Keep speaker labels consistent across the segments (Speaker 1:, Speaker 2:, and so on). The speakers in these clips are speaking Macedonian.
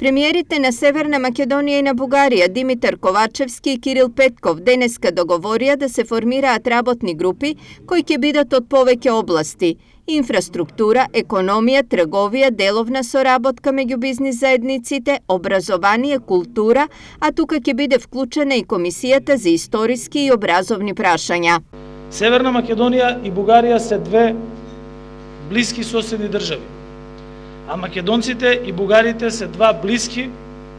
Speaker 1: Премиерите на Северна Македонија и на Бугарија Димитар Ковачевски и Кирил Петков денеска договорија да се формираат работни групи кои ќе бидат од повеќе области: инфраструктура, економија, трговија, деловна соработка меѓу бизнис заедниците, образование, култура, а тука ќе биде вклучена и Комисијата за историски и образовни прашања.
Speaker 2: Северна Македонија и Бугарија се две блиски соседни држави, а македонците и бугарите се два блиски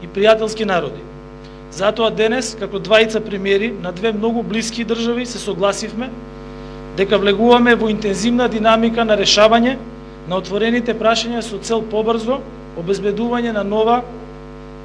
Speaker 2: и пријателски народи. Затоа денес, како двајца премиери на две многу блиски држави, се согласивме дека влегуваме во интензивна динамика на решавање на отворените прашања со цел побрзо обезбедување на нова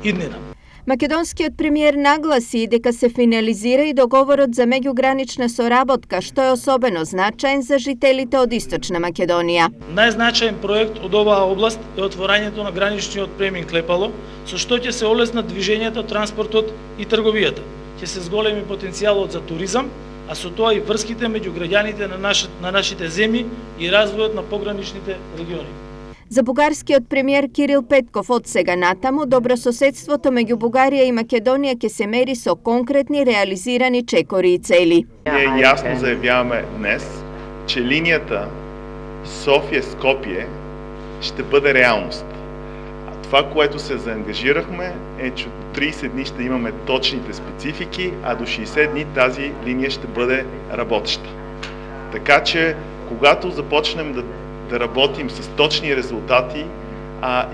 Speaker 2: иднина.
Speaker 1: Македонскиот премиер нагласи дека се финализира и договорот за меѓугранична соработка, што е особено значаен за жителите од Источна Македонија.
Speaker 2: Најзначаен проект од оваа област е отворањето на граничниот премин Клепало, со што ќе се олеснат движењето, транспортот и трговијата. Ќе се зголеми потенцијалот за туризам, а со тоа и врските меѓу граѓаните на нашите земји и развојот на пограничните региони.
Speaker 1: За бугарскиот премиер Кирил Петков од сега натаму добрососедството меѓу Бугарија и Македонија ќе се мери со конкретни реализирани чекори и цели.
Speaker 3: Ние јасно заявяваме днес, че линијата Софија-Скопје ще бъде реалност. А това, което се заангажирахме, е, че до 30 дни ще имаме точните специфики, а до 60 дни тази линия ще бъде работеща. Така че, когато започнем да работим с точни резултати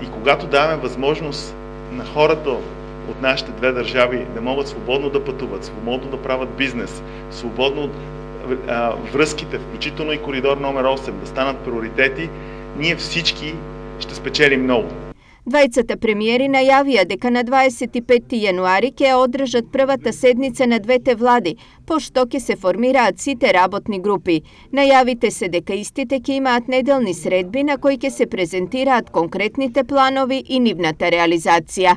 Speaker 3: и когато даваме възможност на хората от нашите две държави да могат свободно да пътуват, свободно да правят бизнес, свободно връзките, включително и коридор номер 8, да станат приоритети, ние всички ще спечелим много.
Speaker 1: Двајцата премиери најавија дека на 25 јануари ќе одржат првата седница на двете влади, пошто ќе се формираат сите работни групи. Најавите се дека истите ќе имаат неделни средби на кои ќе се презентираат конкретните планови и нивната реализација.